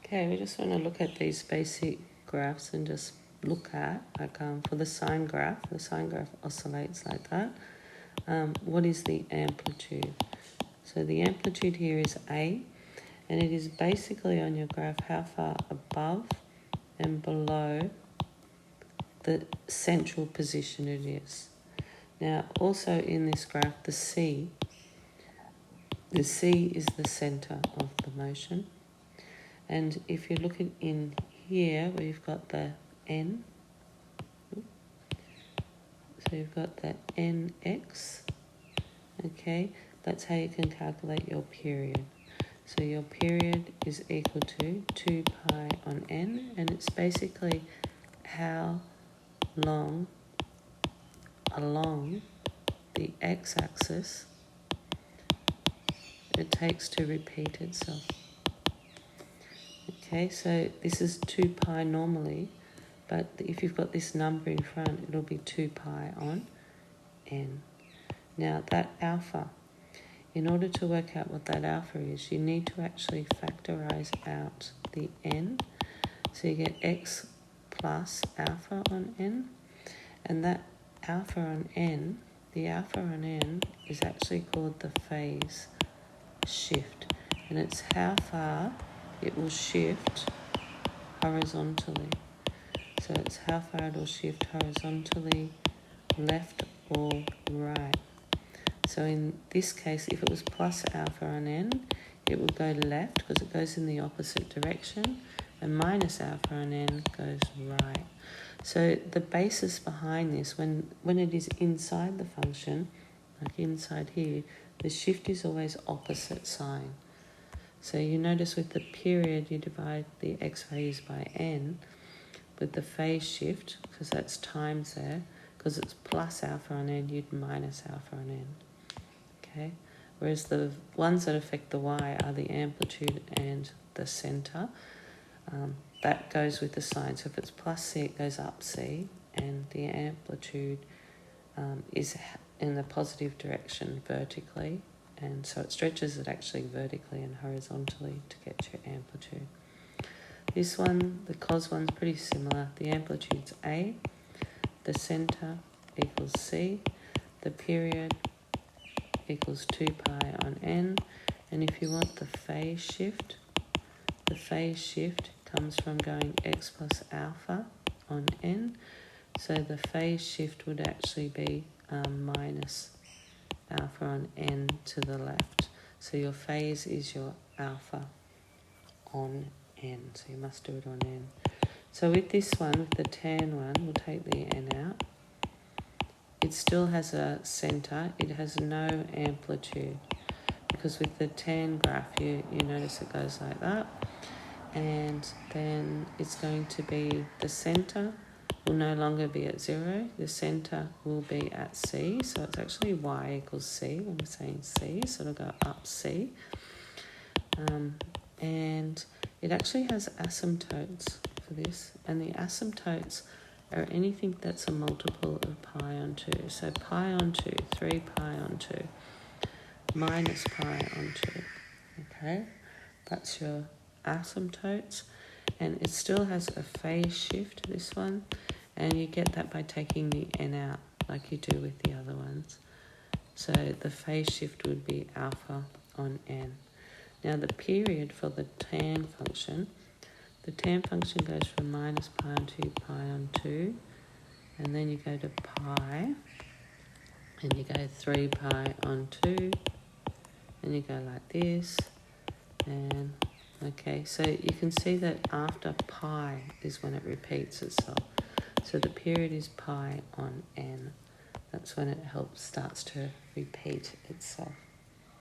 Okay, we just want to look at these basic graphs and just look at, like for the sine graph oscillates like that. What is the amplitude? So the amplitude here is A, and it is basically on your graph how far above and below the central position it is. Now, also in this graph, the C is the centre of the motion. And if you're looking in here, we've got the N. So you've got the NX. Okay, that's how you can calculate your period. So your period is equal to 2 pi on N, and it's basically how long along the x-axis it takes to repeat itself. Okay, so this is 2 pi normally, but if you've got this number in front, it'll be 2 pi on N. Now that alpha, in order to work out what that alpha is, you need to actually factorize out the N. So you get x plus alpha on N, and that alpha on N, the alpha on N is actually called the phase shift, and it's how far it will shift horizontally. So it's how far it will shift horizontally, left or right. So in this case, if it was plus alpha on N, it would go left because it goes in the opposite direction, and minus alpha on N goes right. So the basis behind this, when it is inside the function, like inside here, the shift is always opposite sign. So you notice with the period, you divide the x values by N. With the phase shift, because that's times there, because it's plus alpha on N, you'd minus alpha on N. Okay? Whereas the ones that affect the y are the amplitude and the centre. That goes with the sign. So if it's plus C, it goes up C, and the amplitude is in the positive direction vertically, and so it stretches it actually vertically and horizontally to get your amplitude. This one, the cos one's pretty similar. The amplitude's A, the centre equals C, the period equals 2 pi on N, and if you want the phase shift comes from going x plus alpha on N, so the phase shift would actually be minus alpha on N to the left. So your phase is your alpha on N, so you must do it on N. So with this one, with the tan one, we'll take the N out. It still has a centre, it has no amplitude, because with the tan graph you notice it goes like that, and then it's going to be the centre will no longer be at 0, the centre will be at C, so it's actually y equals C when we're saying C, so it'll go up C. And it actually has asymptotes for this, and the asymptotes are anything that's a multiple of pi on 2. So pi on 2, 3 pi on 2, minus pi on 2. Okay, that's your asymptotes, and it still has a phase shift, this one, and you get that by taking the N out like you do with the other ones. So the phase shift would be alpha on N. Now the period for the tan function, the tan function goes from minus pi on 2, pi on 2, and then you go to pi, and you go 3 pi on 2, and you go like this, and okay, so you can see that after pi is when it repeats itself. So the period is pi on N. That's when it starts to repeat itself.